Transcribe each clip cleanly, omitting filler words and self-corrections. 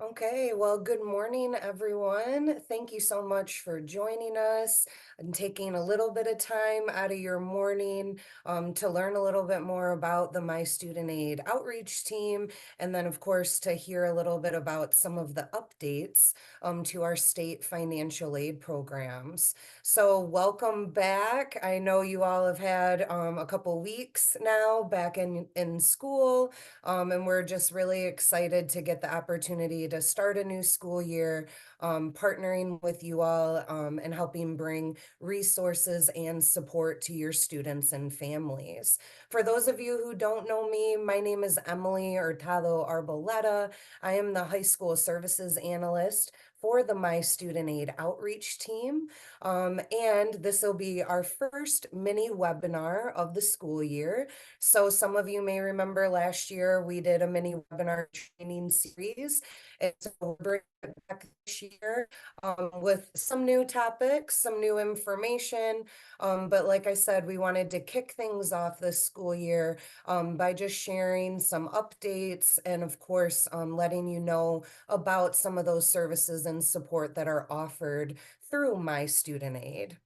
Okay, well, good morning, everyone. Thank you so much for joining us and taking a little bit of time out of your morning to learn a little bit more about the My Student Aid outreach team. And then, of course, to hear a little bit about some of the updates to our state financial aid programs. So, welcome back. I know you all have had a couple weeks now back in school. And we're just really excited to get the opportunity to start a new school year, partnering with you all and helping bring resources and support to your students and families. For those of you who don't know me, my name is Emily Hurtado Arboleta. I am the high school services analyst for the My Student Aid outreach team. And this will be our first mini webinar of the school year. So some of you may remember last year we did a mini webinar training series. And so we're bringing it back this year with some new topics, some new information. But like I said, we wanted to kick things off this school year by just sharing some updates and of course, letting you know about some of those services and support that are offered through My Student Aid.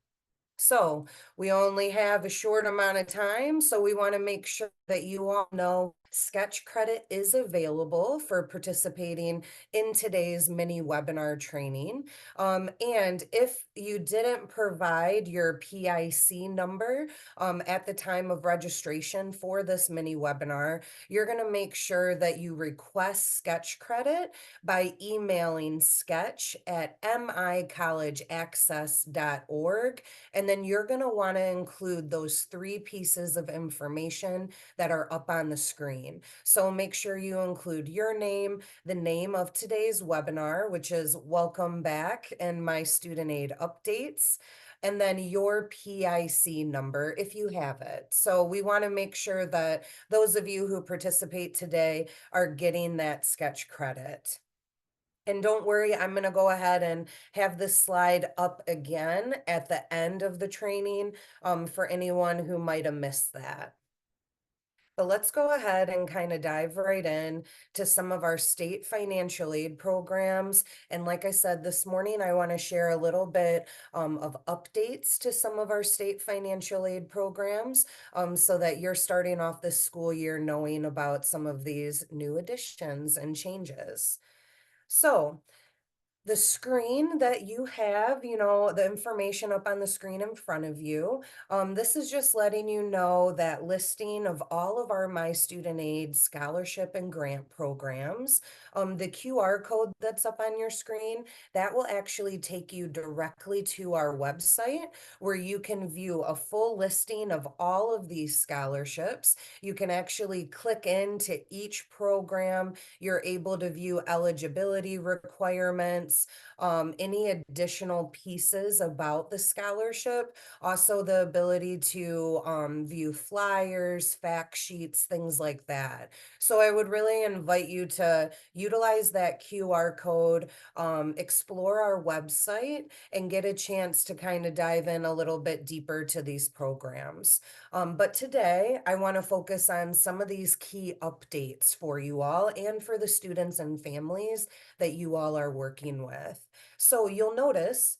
So we only have a short amount of time, so we want to make sure that you all know sketch credit is available for participating in today's mini webinar training. And if you didn't provide your PIC number at the time of registration for this mini webinar, you're going to make sure that you request sketch credit by emailing sketch@micollegeaccess.org. And then you're going to want to include those three pieces of information that are up on the screen. So make sure you include your name, the name of today's webinar, which is Welcome Back and My Student Aid Updates, and then your PIC number if you have it. So we want to make sure that those of you who participate today are getting that sketch credit. And don't worry, I'm going to go ahead and have this slide up again at the end of the training for anyone who might have missed that. But let's go ahead and kind of dive right in to some of our state financial aid programs. And like I said this morning, I want to share a little bit of updates to some of our state financial aid programs so that you're starting off this school year knowing about some of these new additions and changes. So, the screen that you have, the information up on the screen in front of you, this is just letting you know that listing of all of our My Student Aid scholarship and grant programs. The QR code that's up on your screen, that will actually take you directly to our website where you can view a full listing of all of these scholarships. You can actually click into each program. You're able to view eligibility requirements, any additional pieces about the scholarship, also the ability to view flyers, fact sheets, things like that. So I would really invite you to utilize that QR code, explore our website, and get a chance to kind of dive in a little bit deeper to these programs. But today, I want to focus on some of these key updates for you all and for the students and families that you all are working with. So you'll notice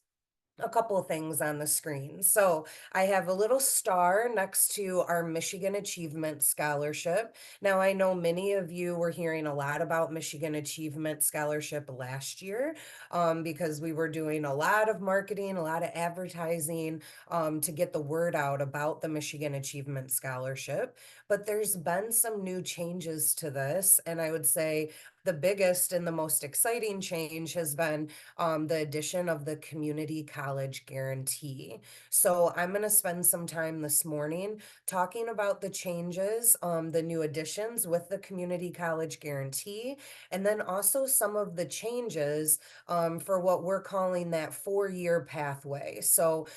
a couple of things on the screen. So I have a little star next to our Michigan Achievement Scholarship. Now, I know many of you were hearing a lot about Michigan Achievement Scholarship last year because we were doing a lot of marketing, a lot of advertising to get the word out about the Michigan Achievement Scholarship. But there's been some new changes to this. And I would say the biggest and the most exciting change has been the addition of the community college guarantee. So I'm going to spend some time this morning talking about the changes, the new additions with the community college guarantee, and then also some of the changes for what we're calling that 4-year pathway. So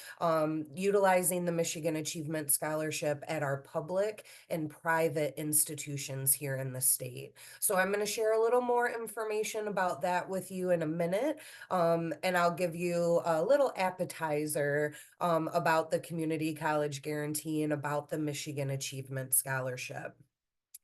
utilizing the Michigan Achievement Scholarship at our public and private institutions here in the state. So I'm going to share a little more information about that with you in a minute. And I'll give you a little appetizer about the community college guarantee and about the Michigan Achievement Scholarship.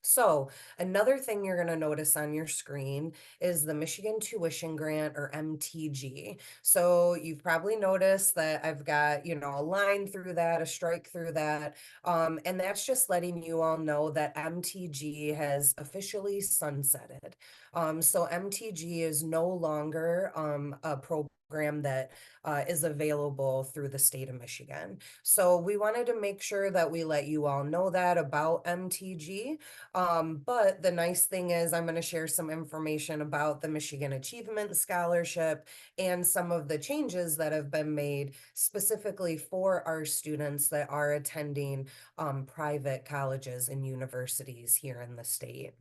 So, another thing you're going to notice on your screen is the Michigan Tuition Grant or MTG. So, you've probably noticed that I've got, a line through that, a strike through that. And that's just letting you all know that MTG has officially sunsetted. So, MTG is no longer a program that is available through the state of Michigan. So, we wanted to make sure that we let you all know that about MTG. But the nice thing is, I'm going to share some information about the Michigan Achievement Scholarship and some of the changes that have been made specifically for our students that are attending private colleges and universities here in the state.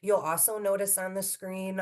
You'll also notice on the screen,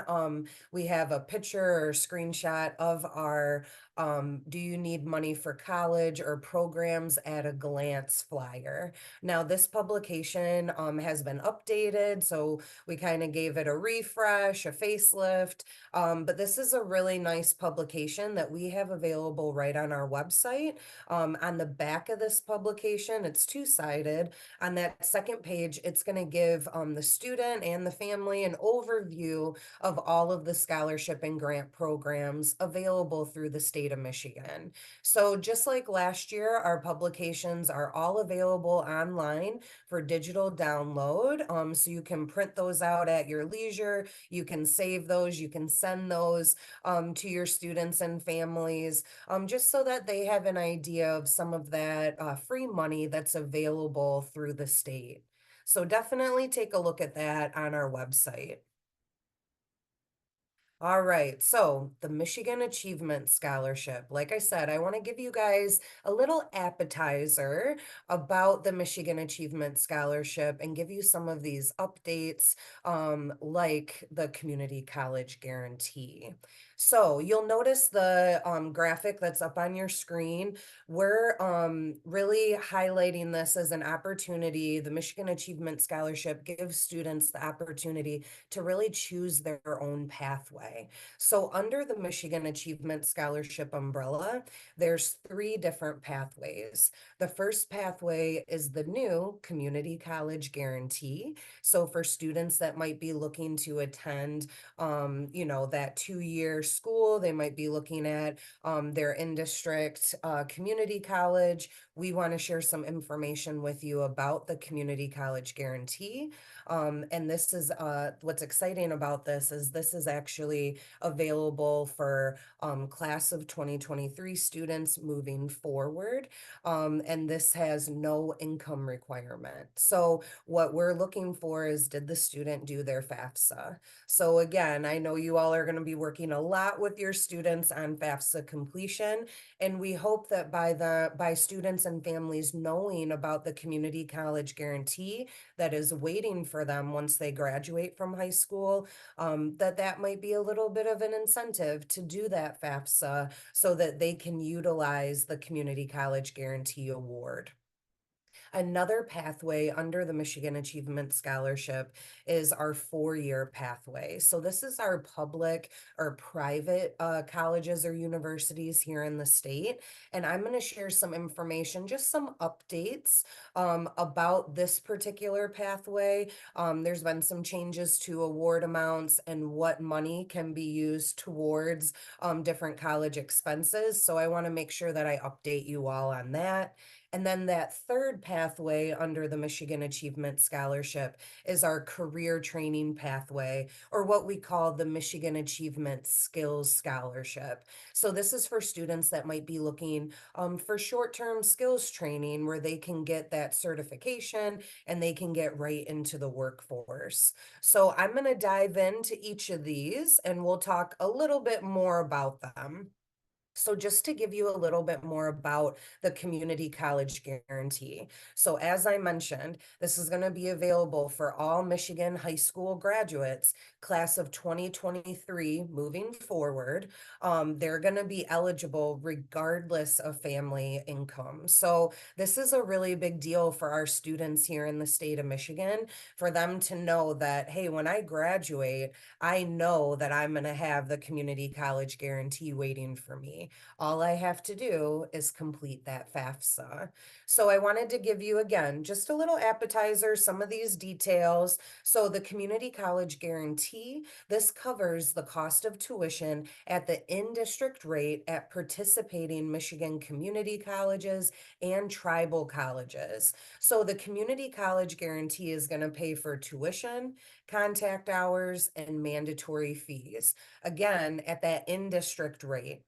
we have a picture or screenshot of our Do You Need Money for College or Programs at a Glance flyer. Now, this publication has been updated, so we kind of gave it a refresh, a facelift, but this is a really nice publication that we have available right on our website. On the back of this publication, it's two-sided. On that second page, it's going to give the student and the family an overview of all of the scholarship and grant programs available through the state of Michigan. So just like last year, our publications are all available online for digital download. So you can print those out at your leisure. You can save those. You can send those to your students and families, just so that they have an idea of some of that free money that's available through the state. So definitely take a look at that on our website. All right, so the Michigan Achievement Scholarship. Like I said, I want to give you guys a little appetizer about the Michigan Achievement Scholarship and give you some of these updates, like the Community College Guarantee. So you'll notice the graphic that's up on your screen. We're really highlighting this as an opportunity. The Michigan Achievement Scholarship gives students the opportunity to really choose their own pathway. So under the Michigan Achievement Scholarship umbrella, there's three different pathways. The first pathway is the new Community College Guarantee. So for students that might be looking to attend, that 2-year school, they might be looking at their in-district community college. We want to share some information with you about the Community College Guarantee. And this is what's exciting about this is actually available for class of 2023 students moving forward. And this has no income requirement. So what we're looking for is, did the student do their FAFSA? So again, I know you all are going to be working a lot with your students on FAFSA completion, and we hope that by students and families knowing about the Community College Guarantee that is waiting for them once they graduate from high school, that might be a little bit of an incentive to do that FAFSA so that they can utilize the Community College Guarantee Award. Another pathway under the Michigan Achievement Scholarship is our 4-year pathway. So this is our public or private colleges or universities here in the state. And I'm going to share some information, just some updates about this particular pathway. There's been some changes to award amounts and what money can be used towards different college expenses. So I want to make sure that I update you all on that. And then that third pathway under the Michigan Achievement Scholarship is our career training pathway, or what we call the Michigan Achievement Skills Scholarship. So this is for students that might be looking for short-term skills training where they can get that certification and they can get right into the workforce. So I'm going to dive into each of these and we'll talk a little bit more about them. So just to give you a little bit more about the Community College Guarantee. So as I mentioned, this is going to be available for all Michigan high school graduates, class of 2023 moving forward. They're going to be eligible regardless of family income. So this is a really big deal for our students here in the state of Michigan, for them to know that, hey, when I graduate, I know that I'm going to have the Community College Guarantee waiting for me. me. All I have to do is complete that FAFSA. So I wanted to give you again just a little appetizer, some of these details. So the community college guarantee, this covers the cost of tuition at the in-district rate at participating Michigan community colleges and tribal colleges. So the community college guarantee is going to pay for tuition, contact hours, and mandatory fees. Again, at that in-district rate.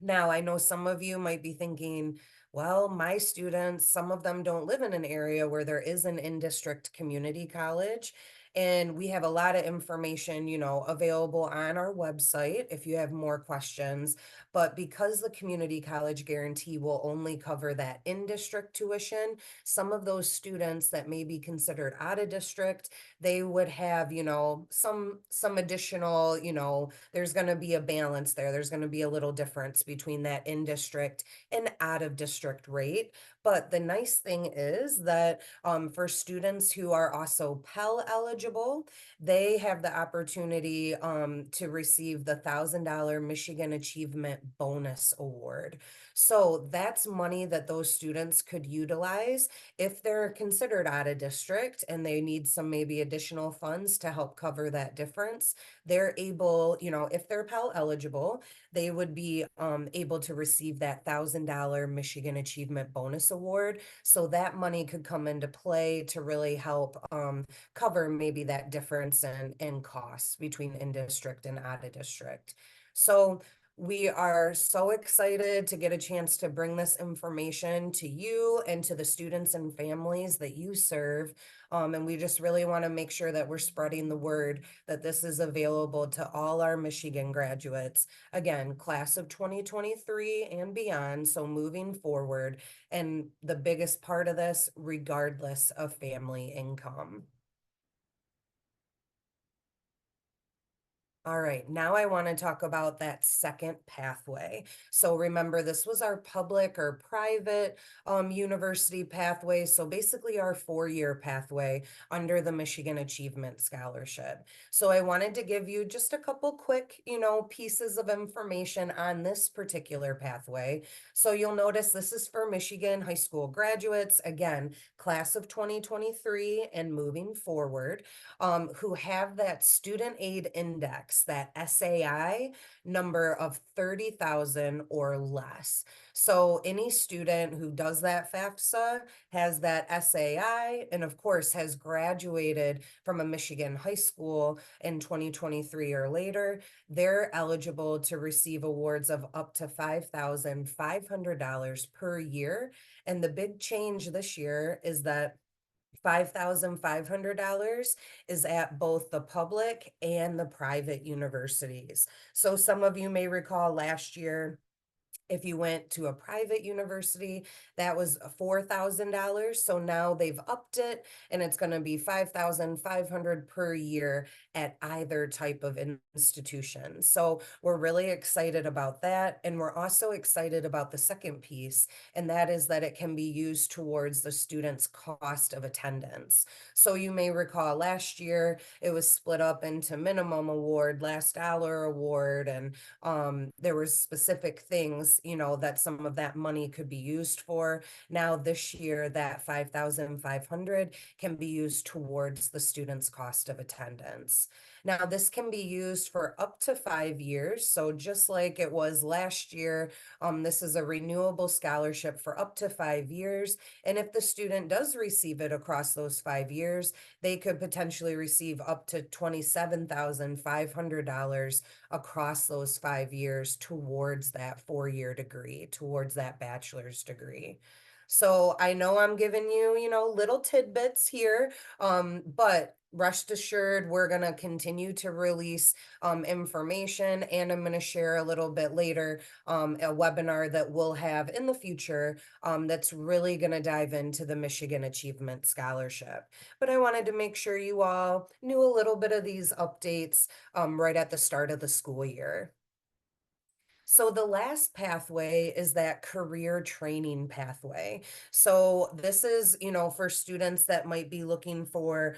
Now, I know some of you might be thinking, well, my students, some of them don't live in an area where there is an in-district community college. And we have a lot of information, available on our website if you have more questions. But because the community college guarantee will only cover that in-district tuition, some of those students that may be considered out of district, they would have, some additional, there's going to be a balance there. There's going to be a little difference between that in district and out of district rate. But the nice thing is that for students who are also Pell eligible, they have the opportunity to receive the $1,000 Michigan Achievement Bonus Award. So that's money that those students could utilize if they're considered out of district and they need some maybe additional funds to help cover that difference. They're able, if they're Pell eligible, they would be able to receive that $1,000 Michigan Achievement Bonus Award. So that money could come into play to really help cover maybe that difference in costs between in district and out of district. So we are so excited to get a chance to bring this information to you and to the students and families that you serve. And we just really want to make sure that we're spreading the word that this is available to all our Michigan graduates. Again, class of 2023 and beyond, so moving forward. And the biggest part of this, regardless of family income. All right, now I want to talk about that second pathway. So remember, this was our public or private university pathway. So basically our 4-year pathway under the Michigan Achievement Scholarship. So I wanted to give you just a couple quick, pieces of information on this particular pathway. So you'll notice this is for Michigan high school graduates, again, class of 2023 and moving forward, who have that student aid index, that SAI number of 30,000 or less. So any student who does that FAFSA has that SAI and of course has graduated from a Michigan high school in 2023 or later, they're eligible to receive awards of up to $5,500 per year. And the big change this year is that $5,500 is at both the public and the private universities. So some of you may recall last year, if you went to a private university, that was $4,000. So now they've upped it and it's going to be $5,500 per year at either type of institution. So we're really excited about that. And we're also excited about the second piece, and that is that it can be used towards the student's cost of attendance. So you may recall last year it was split up into minimum award, last dollar award, and there was specific things, that some of that money could be used for. Now this year, that 5,500 can be used towards the student's cost of attendance. Now this can be used for up to 5 years. So just like it was last year, this is a renewable scholarship for up to 5 years. And if the student does receive it across those 5 years, they could potentially receive up to $27,500 across those 5 years towards that 4-year degree, towards that bachelor's degree. So I know I'm giving you, little tidbits here, but rest assured, we're going to continue to release information, and I'm going to share a little bit later a webinar that we'll have in the future that's really going to dive into the Michigan Achievement Scholarship. But I wanted to make sure you all knew a little bit of these updates right at the start of the school year. So the last pathway is that career training pathway. So this is, for students that might be looking for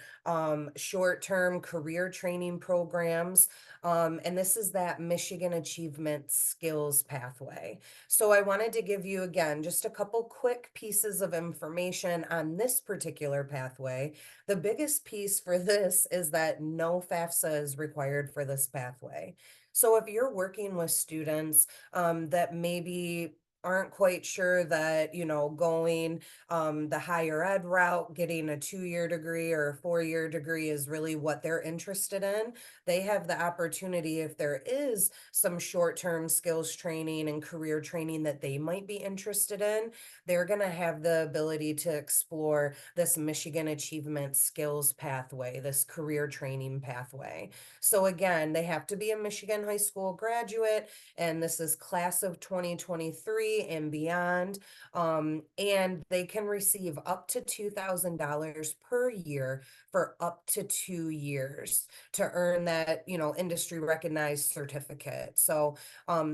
short-term career training programs. And this is that Michigan Achievement Skills pathway. So I wanted to give you again just a couple quick pieces of information on this particular pathway. The biggest piece for this is that no FAFSA is required for this pathway. So if you're working with students that maybe aren't quite sure that, going the higher ed route, getting a 2-year degree or a 4-year degree is really what they're interested in, they have the opportunity, if there is some short-term skills training and career training that they might be interested in, they're going to have the ability to explore this Michigan Achievement Skills pathway, this career training pathway. So again, they have to be a Michigan high school graduate, and this is class of 2023 and beyond. And they can receive up to $2,000 per year for up to 2 years to earn that, industry recognized certificate. So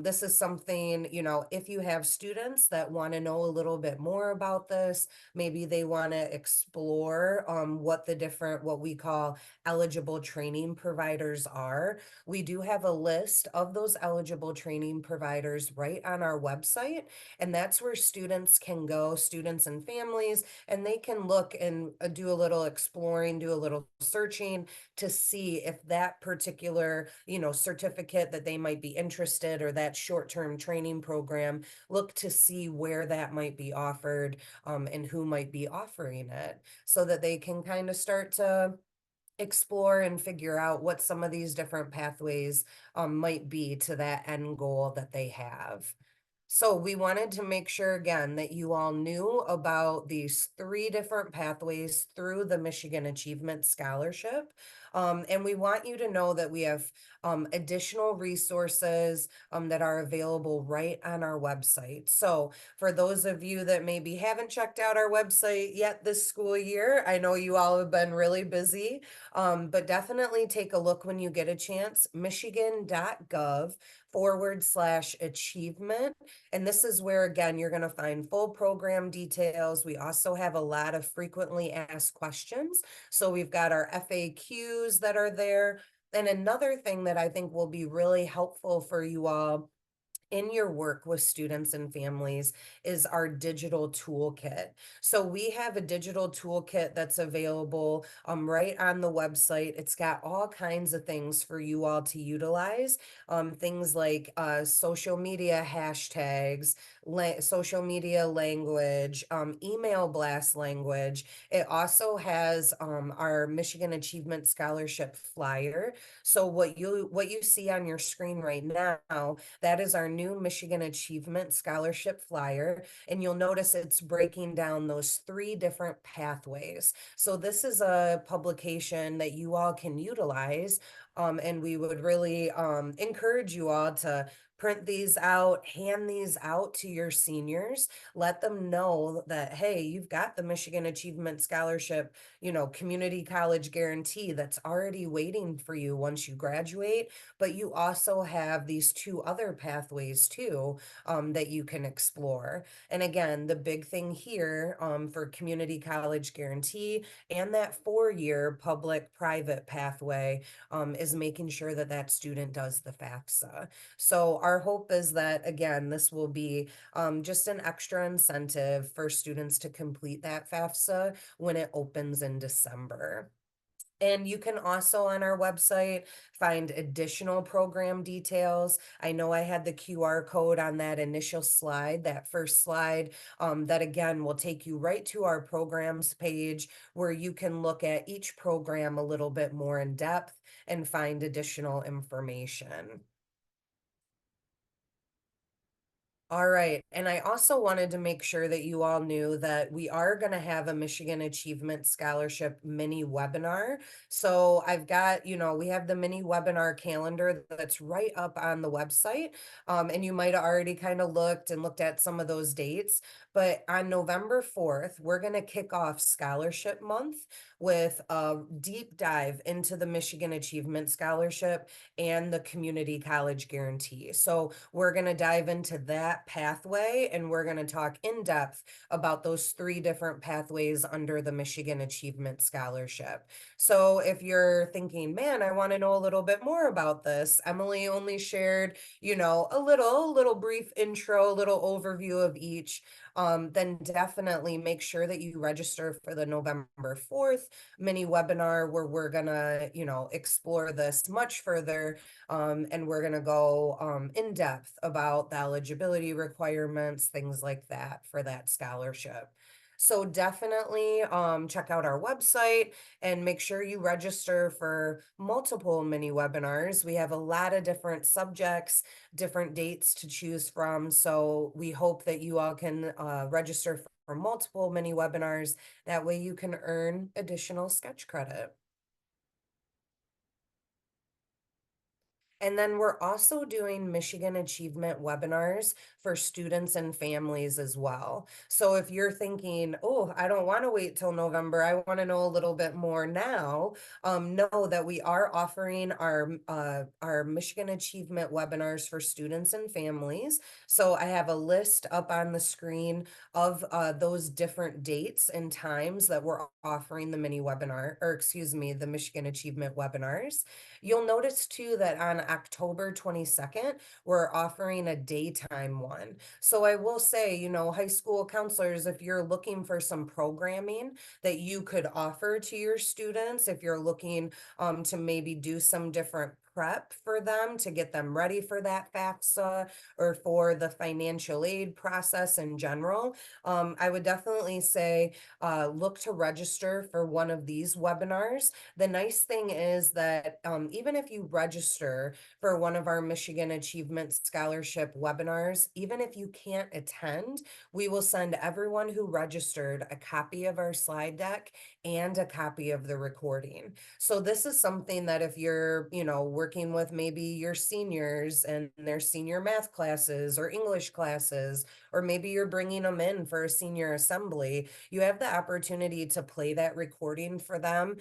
this is something, if you have students that want to know a little bit more about this, maybe they want to explore what the different, what we call eligible training providers are. We do have a list of those eligible training providers right on our website, and that's where students can go, students and families, and they can look and do a little exploring, do a little searching to see if that particular, certificate that they might be interested or that short-term training program, look to see where that might be offered, and who might be offering it so that they can kind of start to explore and figure out what some of these different pathways might be to that end goal that they have. So we wanted to make sure again that you all knew about these three different pathways through the Michigan Achievement Scholarship. And we want you to know that we have additional resources that are available right on our website. So for those of you that maybe haven't checked out our website yet this school year, I know you all have been really busy, but definitely take a look when you get a chance, michigan.gov/achievement. And this is where, again, you're going to find full program details. We also have a lot of frequently asked questions. So we've got our FAQs that are there. And another thing that I think will be really helpful for you all in your work with students and families is our digital toolkit. So we have a digital toolkit that's available right on the website. It's got all kinds of things for you all to utilize, things like social media hashtags, social media language, email blast language. It also has our Michigan Achievement Scholarship flyer. So what you see on your screen right now, that is our new Michigan Achievement Scholarship flyer. And you'll notice it's breaking down those three different pathways. So this is a publication that you all can utilize. And we would really encourage you all to print these out, hand these out to your seniors, let them know that, hey, you've got the Michigan Achievement Scholarship, community college guarantee that's already waiting for you once you graduate. But you also have these two other pathways too, that you can explore. And again, the big thing here for community college guarantee and that 4-year public-private pathway is making sure that that student does the FAFSA. So our hope is that, again, this will be just an extra incentive for students to complete that FAFSA when it opens in December. And you can also on our website find additional program details. I know I had the QR code on that initial slide, that first slide, that again will take you right to our programs page where you can look at each program a little bit more in depth and find additional information. All right. And I also wanted to make sure that you all knew that we are going to have a Michigan Achievement Scholarship mini webinar. So I've got, we have the mini webinar calendar that's right up on the website. And you might have already kind of looked at some of those dates. But on November 4th, we're going to kick off Scholarship Month with a deep dive into the Michigan Achievement Scholarship and the Community College Guarantee. So we're going to dive into that pathway and we're going to talk in depth about those three different pathways under the Michigan Achievement Scholarship. So if you're thinking, man, I want to know a little bit more about this, Emily only shared, a little brief intro, a little overview of each. Then definitely make sure that you register for the November 4th mini webinar where we're gonna, explore this much further, and we're going to go in depth about the eligibility requirements, things like that for that scholarship. So definitely check out our website and make sure you register for multiple mini webinars. We have a lot of different subjects, different dates to choose from. So we hope that you all can register for multiple mini webinars. That way you can earn additional sketch credit. And then we're also doing Michigan Achievement webinars for students and families as well. So if you're thinking, oh, I don't want to wait till November, I want to know a little bit more now, know that we are offering our Michigan Achievement webinars for students and families. So I have a list up on the screen of those different dates and times that we're offering the mini webinar, or excuse me, the Michigan Achievement webinars. You'll notice too that on October 22nd, we're offering a daytime one. So I will say, high school counselors, if you're looking for some programming that you could offer to your students, if you're looking to maybe do some different prep for them to get them ready for that FAFSA or for the financial aid process in general, I would definitely say look to register for one of these webinars. The nice thing is that even if you register for one of our Michigan Achievement Scholarship webinars, even if you can't attend, we will send everyone who registered a copy of our slide deck and a copy of the recording. So this is something that if you're, working with maybe your seniors and their senior math classes or English classes, or maybe you're bringing them in for a senior assembly, you have the opportunity to play that recording for them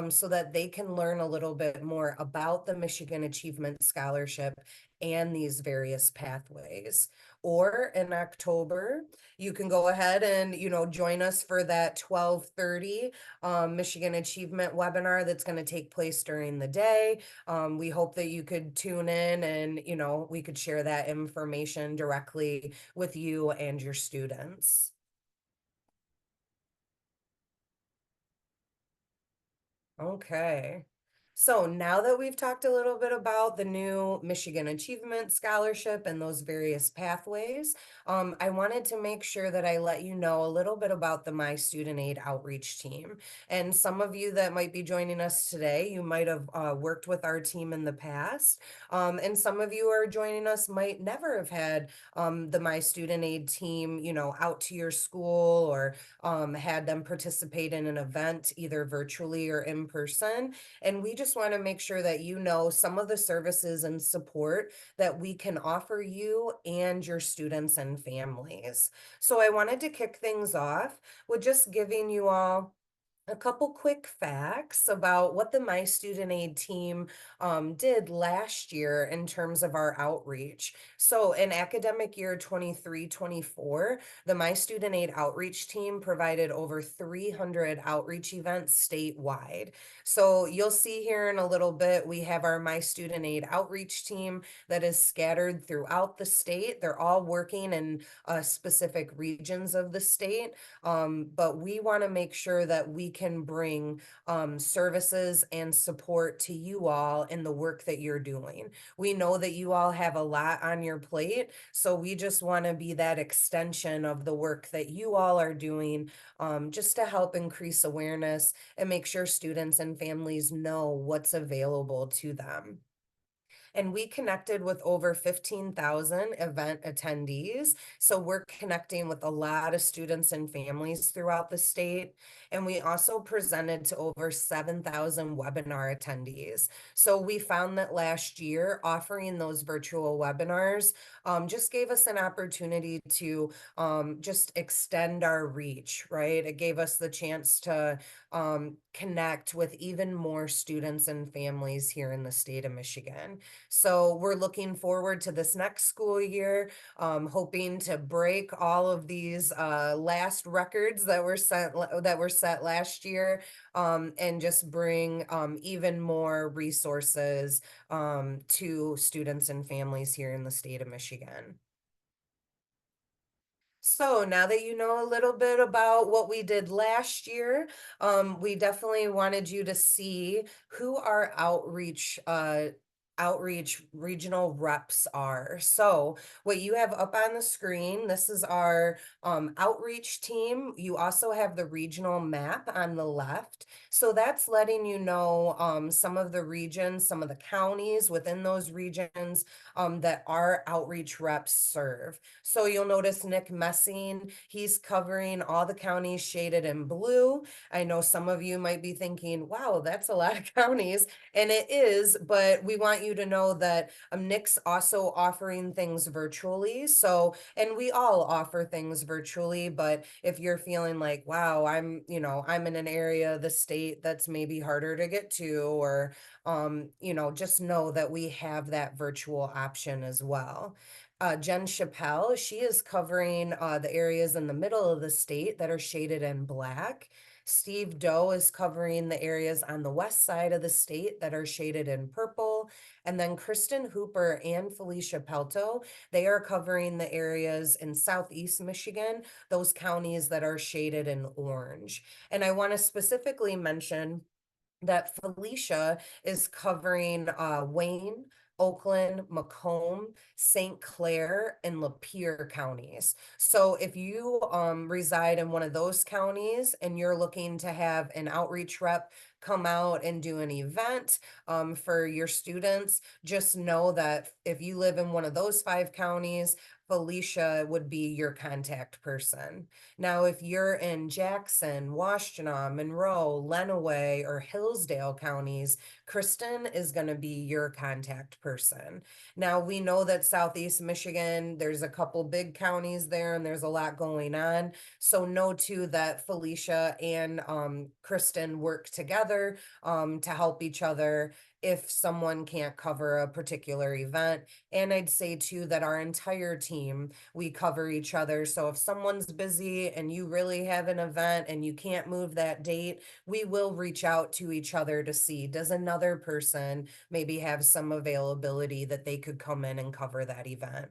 so that they can learn a little bit more about the Michigan Achievement Scholarship and these various pathways. Or in October, you can go ahead and, join us for that 12:30 Michigan Achievement webinar that's going to take place during the day. We hope that you could tune in and, we could share that information directly with you and your students. Okay. So now that we've talked a little bit about the new Michigan Achievement Scholarship and those various pathways, I wanted to make sure that I let you know a little bit about the My Student Aid outreach team. And some of you that might be joining us today, you might have worked with our team in the past. And some of you are joining us might never have had the My Student Aid team, out to your school or had them participate in an event either virtually or in person. And we just want to make sure that you know some of the services and support that we can offer you and your students and families. So I wanted to kick things off with just giving you all a couple quick facts about what the My Student Aid team did last year in terms of our outreach. So in academic year 23-24, the My Student Aid outreach team provided over 300 outreach events statewide. So you'll see here in a little bit, we have our My Student Aid outreach team that is scattered throughout the state. They're all working in specific regions of the state. But we want to make sure that we can bring services and support to you all in the work that you're doing. We know that you all have a lot on your plate, so we just want to be that extension of the work that you all are doing, just to help increase awareness and make sure students and families know what's available to them. and we connected with over 15,000 event attendees. So we're connecting with a lot of students and families throughout the state. And we also presented to over 7,000 webinar attendees. So we found that last year, offering those virtual webinars just gave us an opportunity to just extend our reach, right? It gave us the chance to connect with even more students and families here in the state of Michigan. So we're looking forward to this next school year, hoping to break all of these last records that were set last year, and just bring even more resources to students and families here in the state of Michigan. So now that you know a little bit about what we did last year, we definitely wanted you to see who our outreach regional reps are. So what you have up on the screen, this is our outreach team. You also have the regional map on the left. So that's letting you know some of the regions, some of the counties within those regions that our outreach reps serve. So you'll notice Nick Messing, he's covering all the counties shaded in blue. I know some of you might be thinking, wow, that's a lot of counties. And it is, but we want you to know that Nick's also offering things virtually. So, and we all offer things virtually, but if you're feeling like, wow, I'm in an area of the state that's maybe harder to get to, or, just know that we have that virtual option as well. Jen Chappelle, she is covering the areas in the middle of the state that are shaded in black. Steve Doe is covering the areas on the west side of the state that are shaded in purple. And then Kristen Hooper and Felicia Pelto, they are covering the areas in southeast Michigan, those counties that are shaded in orange. And I want to specifically mention that Felicia is covering Wayne, Oakland, Macomb, St. Clair, and Lapeer counties. So if you reside in one of those counties and you're looking to have an outreach rep come out and do an event for your students, just know that if you live in one of those 5 counties, Felicia would be your contact person. Now, if you're in Jackson, Washtenaw, Monroe, Lenawee, or Hillsdale counties, Kristen is going to be your contact person. Now, we know that Southeast Michigan, there's a couple big counties there and there's a lot going on. So know too that Felicia and Kristen work together to help each other if someone can't cover a particular event. And I'd say too that our entire team, we cover each other. So if someone's busy and you really have an event and you can't move that date, we will reach out to each other to see, does another person maybe have some availability that they could come in and cover that event?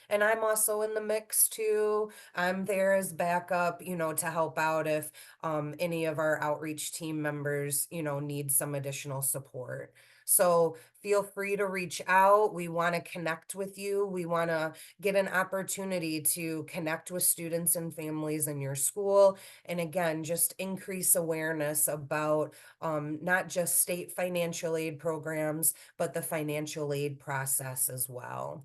And I'm also in the mix too. I'm there as backup, to help out if any of our outreach team members, need some additional support. So feel free to reach out. We want to connect with you. We want to get an opportunity to connect with students and families in your school. And again, just increase awareness about not just state financial aid programs, but the financial aid process as well.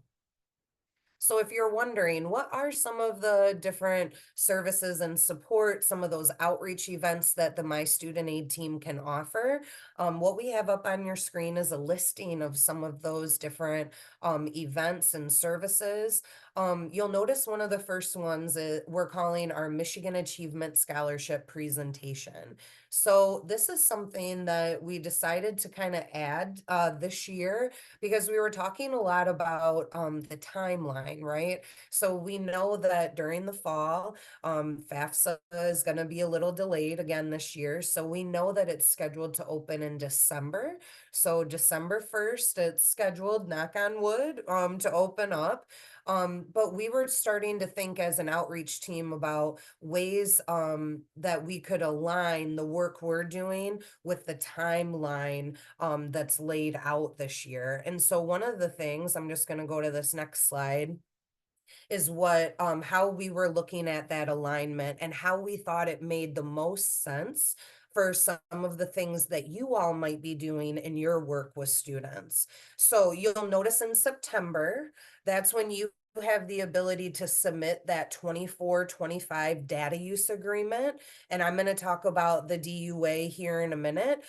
So if you're wondering, what are some of the different services and support, some of those outreach events that the My Student Aid team can offer, what we have up on your screen is a listing of some of those different events and services. You'll notice one of the first ones we're calling our Michigan Achievement Scholarship presentation. So this is something that we decided to kind of add this year because we were talking a lot about the timeline, right? So we know that during the fall, FAFSA is going to be a little delayed again this year. So we know that it's scheduled to open in December. So December 1st, it's scheduled, knock on wood, to open up. But we were starting to think as an outreach team about ways that we could align the work we're doing with the timeline that's laid out this year. And so one of the things, I'm just going to go to this next slide, is what how we were looking at that alignment and how we thought it made the most sense for some of the things that you all might be doing in your work with students. So you'll notice in September, that's when you have the ability to submit that 24-25 data use agreement. And I'm going to talk about the DUA here in a minute.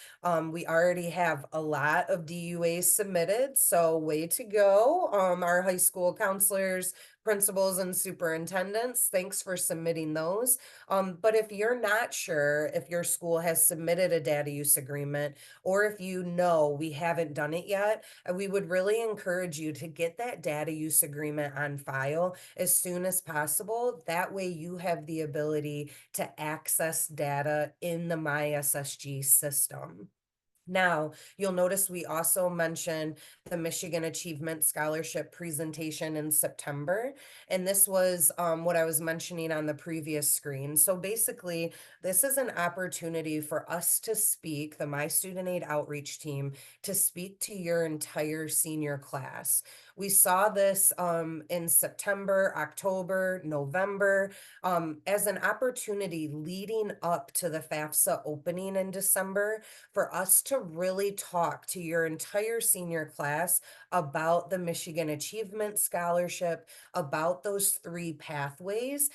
We already have a lot of DUAs submitted, so way to go. Our high school counselors, principals, and superintendents, thanks for submitting those. But if you're not sure if your school has submitted a data use agreement, or if you know we haven't done it yet, we would really encourage you to get that data use agreement on file as soon as possible. That way you have the ability to access data in the MySSG system. Now, you'll notice we also mentioned the Michigan Achievement Scholarship presentation in September, and this was what I was mentioning on the previous screen. So basically, this is an opportunity for us to speak, the My Student Aid outreach team, to speak to your entire senior class. We saw this in September, October, November, as an opportunity leading up to the FAFSA opening in December for us to really talk to your entire senior class about the Michigan Achievement Scholarship, about those three pathways,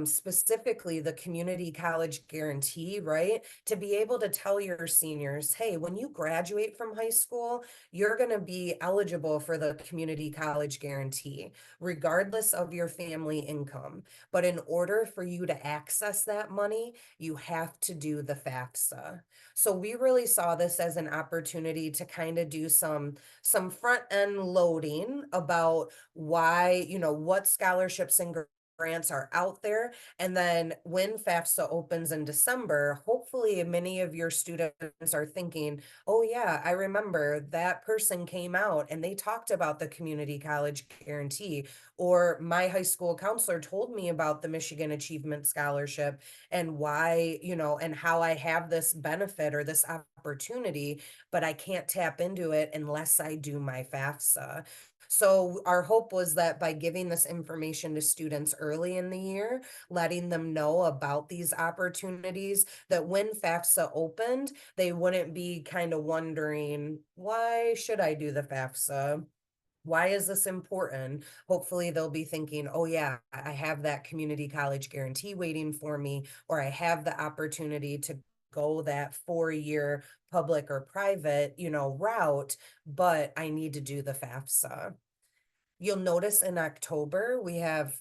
specifically the Community College Guarantee, right? To be able to tell your seniors, hey, when you graduate from high school, you're going to be eligible for the Community College Guarantee, regardless of your family income. But in order for you to access that money, you have to do the FAFSA. So we really saw this as an opportunity to kind of do some front end loading about why, what scholarships and grants are out there. And then when FAFSA opens in December, hopefully many of your students are thinking, oh yeah, I remember that person came out and they talked about the community college guarantee, or my high school counselor told me about the Michigan Achievement Scholarship and why, and how I have this benefit or this opportunity, but I can't tap into it unless I do my FAFSA. So our hope was that by giving this information to students early in the year, letting them know about these opportunities, that when FAFSA opened, they wouldn't be kind of wondering, why should I do the FAFSA? Why is this important? Hopefully they'll be thinking, oh yeah, I have that community college guarantee waiting for me, or I have the opportunity to go that 4-year public or private, route, but I need to do the FAFSA. You'll notice in October,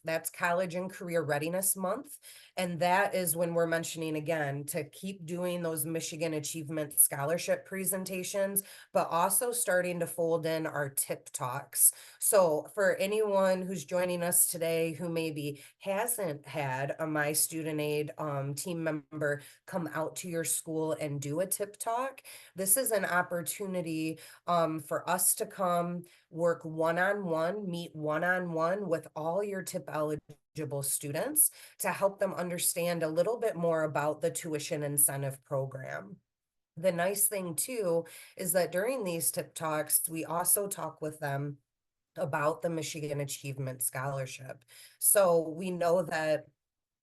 that's College and Career Readiness Month. And that is when we're mentioning again to keep doing those Michigan Achievement Scholarship presentations, but also starting to fold in our tip talks. So for anyone who's joining us today who maybe hasn't had a My Student Aid team member come out to your school and do a tip talk, this is an opportunity for us to come work one-on-one, meet one-on-one with all your tip eligible students to help them understand a little bit more about the tuition incentive program. The nice thing too is that during these tip talks, we also talk with them about the Michigan Achievement Scholarship. So we know that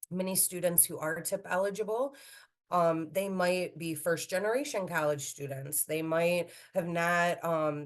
many students who are tip eligible, they might be first generation college students. They might have not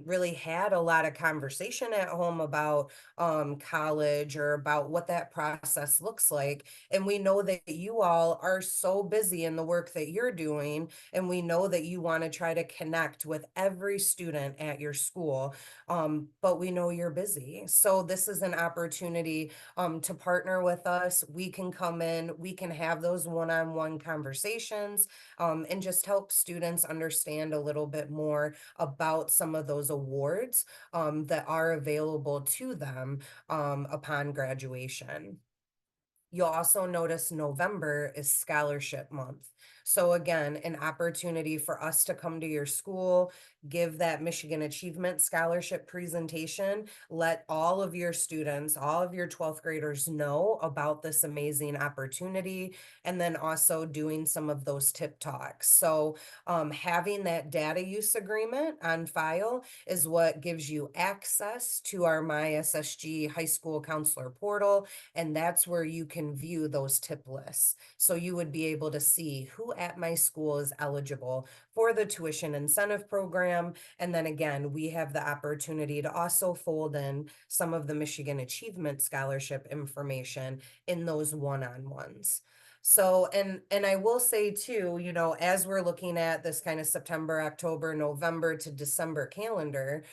really had a lot of conversation at home about college or about what that process looks like. And we know that you all are so busy in the work that you're doing, and we know that you want to try to connect with every student at your school, but we know you're busy. So this is an opportunity to partner with us. We can come in, we can have those one-on-one conversations, and just help students understand a little bit more about some of those awards that are available to them upon graduation. You'll also notice November is scholarship month. So again, an opportunity for us to come to your school, give that Michigan Achievement Scholarship presentation, let all of your students, all of your 12th graders know about this amazing opportunity, and then also doing some of those tip talks. So having that data use agreement on file is what gives you access to our MySSG high school counselor portal, and that's where you can view those tip lists. So you would be able to see who at my school is eligible for the tuition incentive program. And then again, we have the opportunity to also fold in some of the Michigan Achievement Scholarship information in those one-on-ones. So, and I will say too, you know, as we're looking at this kind of September, October, November to December calendar,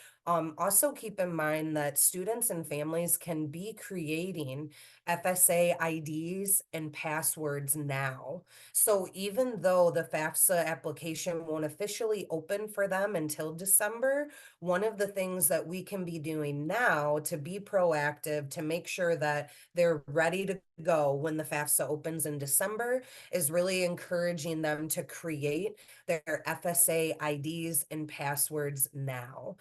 also keep in mind that students and families can be creating FSA IDs and passwords now. So even though the FAFSA application won't officially open for them until December, one of the things that we can be doing now to be proactive to make sure that they're ready to go when the FAFSA opens in December is really encouraging them to create their FSA IDs and passwords now,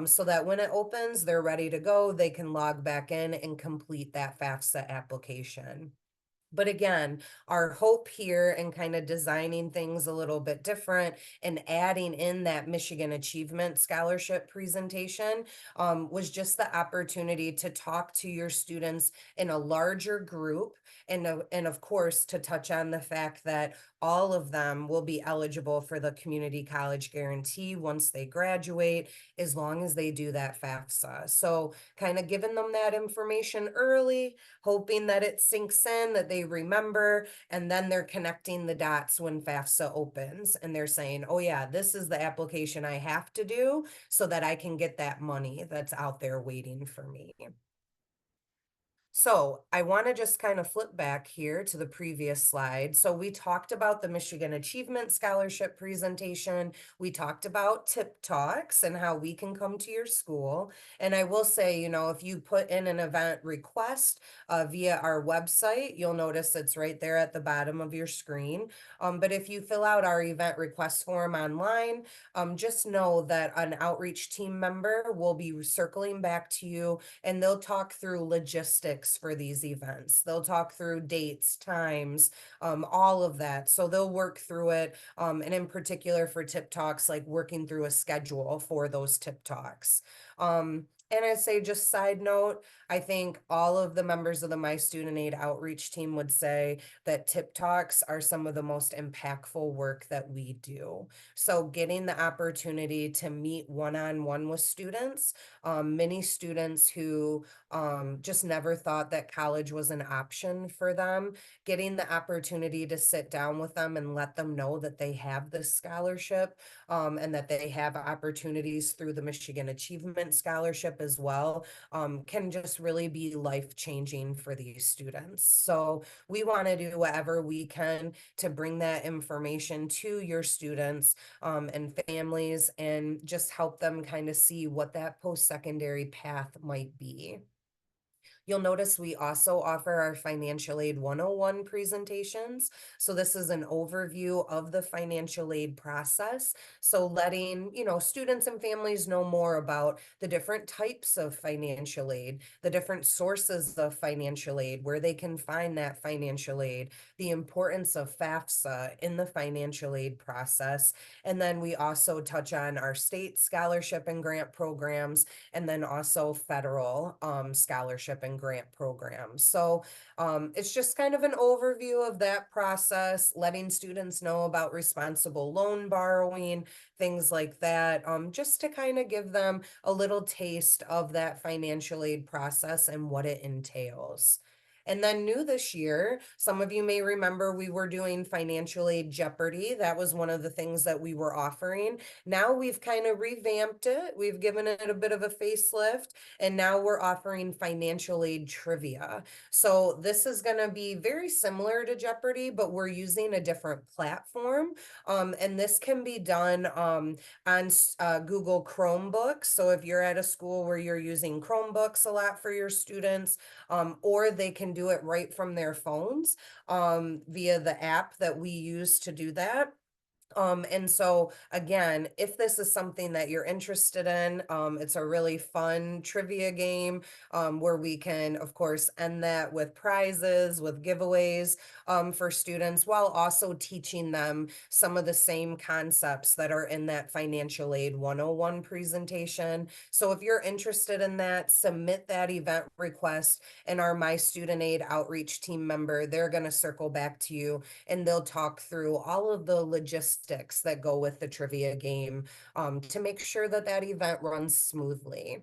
so that when it opens, they're ready to go. They can log back in and complete that FAFSA application. But again, our hope here in kind of designing things a little bit different and adding in that Michigan Achievement Scholarship presentation was just the opportunity to talk to your students in a larger group. And of course, to touch on the fact that all of them will be eligible for the community college guarantee once they graduate, as long as they do that FAFSA. So kind of giving them that information early, hoping that it sinks in, that they remember, and then they're connecting the dots when FAFSA opens and they're saying, oh yeah, this is the application I have to do so that I can get that money that's out there waiting for me. So I want to just kind of flip back here to the previous slide. So we talked about the Michigan Achievement Scholarship presentation. We talked about tip talks and how we can come to your school. And I will say, you know, if you put in an event request via our website, you'll notice it's right there at the bottom of your screen. But if you fill out our event request form online, just know that an outreach team member will be circling back to you and they'll talk through logistics for these events. They'll talk through dates, times, all of that. So they'll work through it. And in particular for tip talks, like working through a schedule for those tip talks. And I'd say, just side note, I think all of the members of the My Student Aid outreach team would say that tip talks are some of the most impactful work that we do. So getting the opportunity to meet one-on-one with students, many students who just never thought that college was an option for them, getting the opportunity to sit down with them and let them know that they have this scholarship, and that they have opportunities through the Michigan Achievement Scholarship as well, can just really be life-changing for these students. So we want to do whatever we can to bring that information to your students and families and just help them kind of see what that post-secondary path might be. You'll notice we also offer our Financial Aid 101 presentations. So this is an overview of the financial aid process. So letting, you know, students and families know more about the different types of financial aid, the different sources of financial aid, where they can find that financial aid, the importance of FAFSA in the financial aid process. And then we also touch on our state scholarship and grant programs, and then also federal scholarship and grant programs. So it's just kind of an overview of that process, letting students know about responsible loan borrowing, things like that, just to kind of give them a little taste of that financial aid process and what it entails. And then new this year, some of you may remember we were doing Financial Aid Jeopardy. That was one of the things that we were offering. Now we've kind of revamped it. We've given it a bit of a facelift, and now we're offering Financial Aid Trivia. So this is going to be very similar to Jeopardy, but we're using a different platform. And this can be done on Google Chromebooks. So if you're at a school where you're using Chromebooks a lot for your students, or they can do it right from their phones via the app that we use to do that. And so again, if this is something that you're interested in, it's a really fun trivia game where we can, of course, end that with prizes, with giveaways for students, while also teaching them some of the same concepts that are in that Financial Aid 101 presentation. So if you're interested in that, submit that event request, and our My Student Aid outreach team member, they're going to circle back to you and they'll talk through all of the logistics that go with the trivia game to make sure that that event runs smoothly.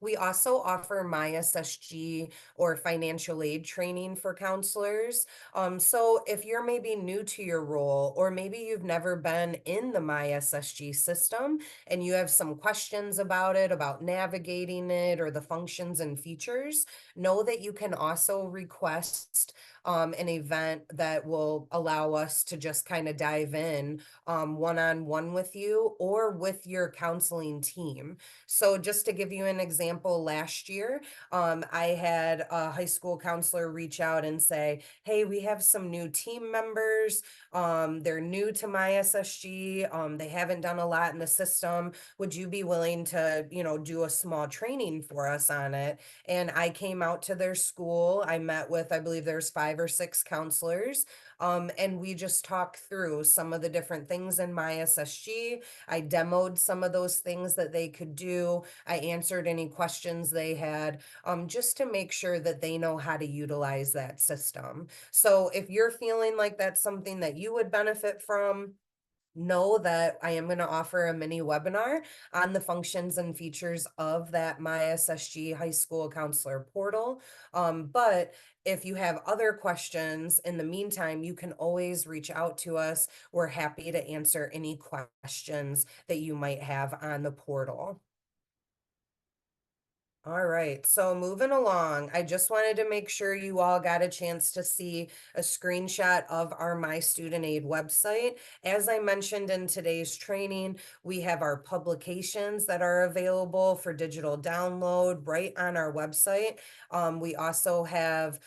We also offer MySSG or financial aid training for counselors. So if you're maybe new to your role, or maybe you've never been in the MySSG system and you have some questions about it, about navigating it, or the functions and features, know that you can also request an event that will allow us to just kind of dive in one-on-one with you or with your counseling team. So just to give you an example, last year, I had a high school counselor reach out and say, "Hey, we have some new team members. They're new to my SSG. They haven't done a lot in the system. Would you be willing to, do a small training for us on it?" And I came out to their school. I met with, I believe there's 5 or 6 counselors. And we just talked through some of the different things in my SSG. I demoed some of those things that they could do. I answered any questions they had, just to make sure that they know how to utilize that system. So if you're feeling like that's something that you would benefit from, know that I am going to offer a mini webinar on the functions and features of that My SSG High School Counselor portal. But if you have other questions in the meantime, you can always reach out to us. We're happy to answer any questions that you might have on the portal. All right, so moving along, I just wanted to make sure you all got a chance to see a screenshot of our My Student Aid website. As I mentioned in today's training, we have our publications that are available for digital download right on our website. We also have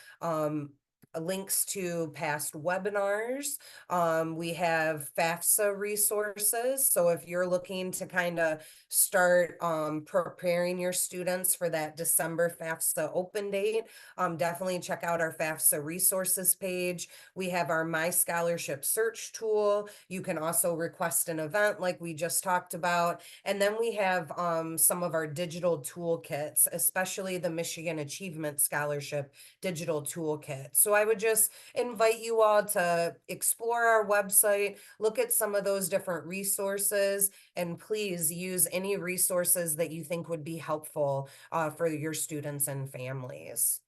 links to past webinars. We have FAFSA resources. So if you're looking to kind of start preparing your students for that December FAFSA open date, definitely check out our FAFSA resources page. We have our My Scholarship search tool. You can also request an event like we just talked about. And then we have some of our digital toolkits, especially the Michigan Achievement Scholarship digital toolkit. So I would just invite you all to explore our website, look at some of those different resources, and please use any resources that you think would be helpful for your students and families.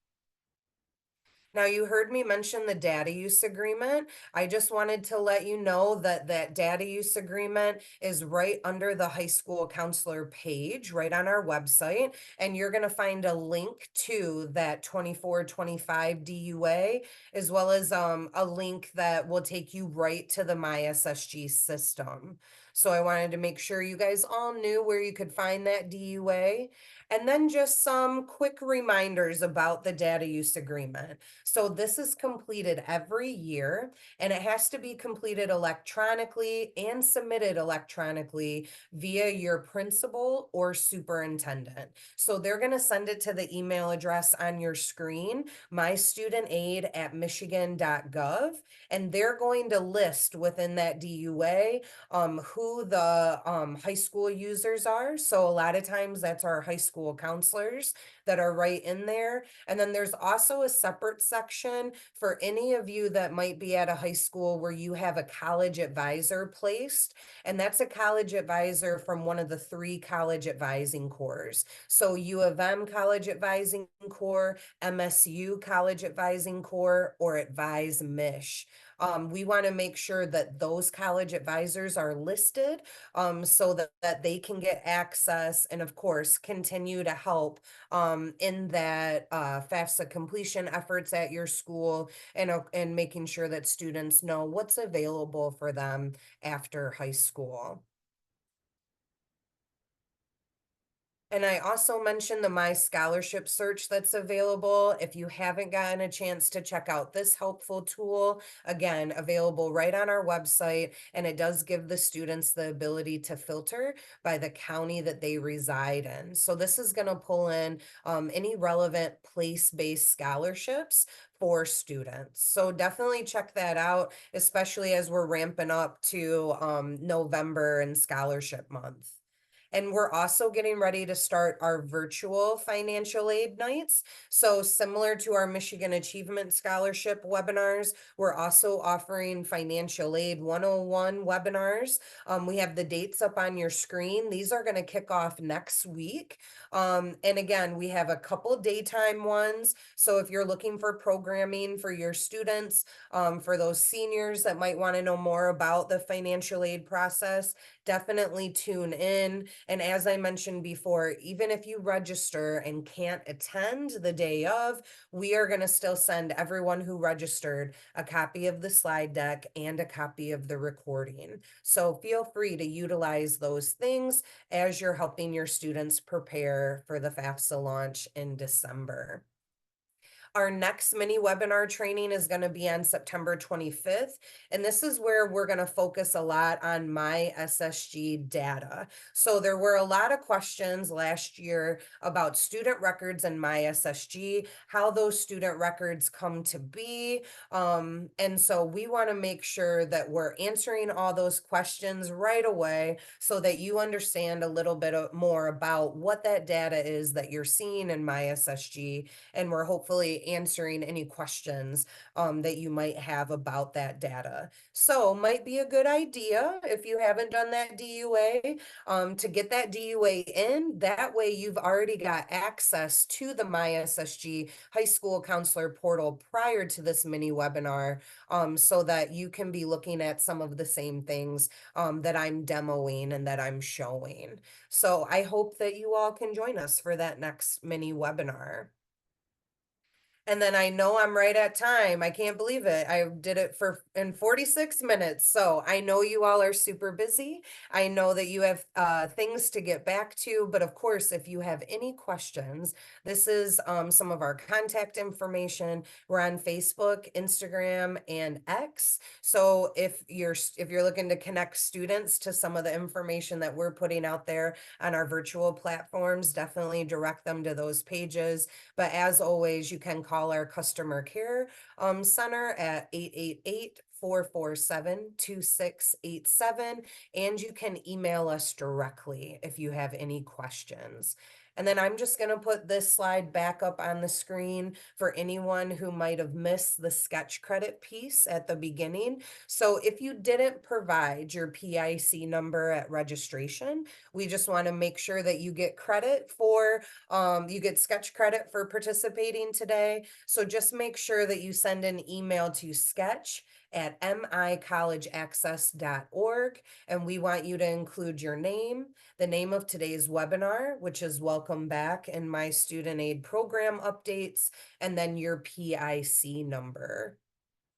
Now, you heard me mention the data use agreement. I just wanted to let you know that that data use agreement is right under the high school counselor page, right on our website. And you're going to find a link to that 2425 DUA, as well as a link that will take you right to the MySSG system. So I wanted to make sure you guys all knew where you could find that DUA. And then just some quick reminders about the data use agreement. So this is completed every year, and it has to be completed electronically and submitted electronically via your principal or superintendent. So they're going to send it to the email address on your screen, mistudentaid at michigan.gov, and they're going to list within that DUA who the high school users are. So a lot of times that's our high school counselors that are right in there. And then there's also a separate section for any of you that might be at a high school where you have a college advisor placed. And that's a college advisor from one of the 3 college advising cores. So U of M College Advising Corps, MSU College Advising Corps, or Advise Mich. We want to make sure that those college advisors are listed so that they can get access and, of course, continue to help in that FAFSA completion efforts at your school, and making sure that students know what's available for them after high school. And I also mentioned the My Scholarship search that's available. If you haven't gotten a chance to check out this helpful tool, again, available right on our website, and it does give the students the ability to filter by the county that they reside in. So this is going to pull in any relevant place-based scholarships for students. So definitely check that out, especially as we're ramping up to November and scholarship month. And we're also getting ready to start our virtual financial aid nights. So, similar to our Michigan Achievement Scholarship webinars, we're also offering financial aid 101 webinars. We have the dates up on your screen. These are going to kick off next week. And again, we have a couple daytime ones. So, if you're looking for programming for your students, for those seniors that might want to know more about the financial aid process, definitely tune in. And as I mentioned before, even if you register and can't attend the day of, we are going to still send everyone who registered a copy of the slide deck and a copy of the recording. So feel free to utilize those things as you're helping your students prepare for the FAFSA launch in December. Our next mini webinar training is going to be on September 25th. And this is where we're going to focus a lot on my SSG data. So there were a lot of questions last year about student records and my SSG, how those student records come to be. And so we want to make sure that we're answering all those questions right away so that you understand a little bit more about what that data is that you're seeing in my SSG, and we're hopefully answering any questions that you might have about that data. So might be a good idea if you haven't done that DUA to get that DUA in. That way you've already got access to the MySSG high school counselor portal prior to this mini webinar, so that you can be looking at some of the same things that I'm demoing and that I'm showing. So I hope that you all can join us for that next mini webinar. And then I know I'm right at time. I can't believe it. I did it for in 46 minutes. So I know you all are super busy. I know that you have things to get back to. But of course, if you have any questions, this is some of our contact information. We're on Facebook, Instagram, and X. So if you're looking to connect students to some of the information that we're putting out there on our virtual platforms, definitely direct them to those pages. But as always, you can call our customer care center at 888-447-2687, and you can email us directly if you have any questions. And then I'm just going to put this slide back up on the screen for anyone who might have missed the sketch credit piece at the beginning. So if you didn't provide your PIC number at registration, we just want to make sure that you get credit for you get sketch credit for participating today. So just make sure that you send an email to sketch@micollegeaccess.org. And we want you to include your name, the name of today's webinar, which is Welcome Back and My Student Aid Program Updates, and then your PIC number.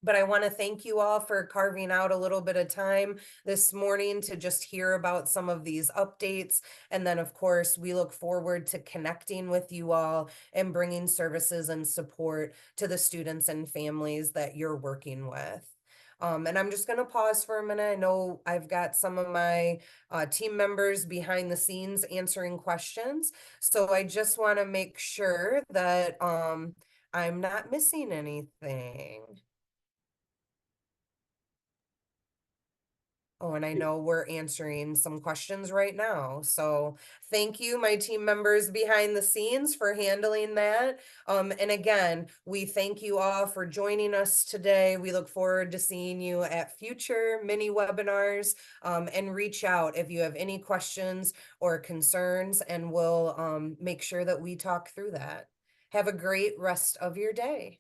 But I want to thank you all for carving out a little bit of time this morning to just hear about some of these updates. And then, of course, we look forward to connecting with you all and bringing services and support to the students and families that you're working with. And I'm just going to pause for a minute. I know I've got some of my team members behind the scenes answering questions. So I just want to make sure that I'm not missing anything. Oh, and I know we're answering some questions right now. So thank you, my team members behind the scenes, for handling that. And again, we thank you all for joining us today. We look forward to seeing you at future mini webinars, and reach out if you have any questions or concerns, and we'll make sure that we talk through that. Have a great rest of your day.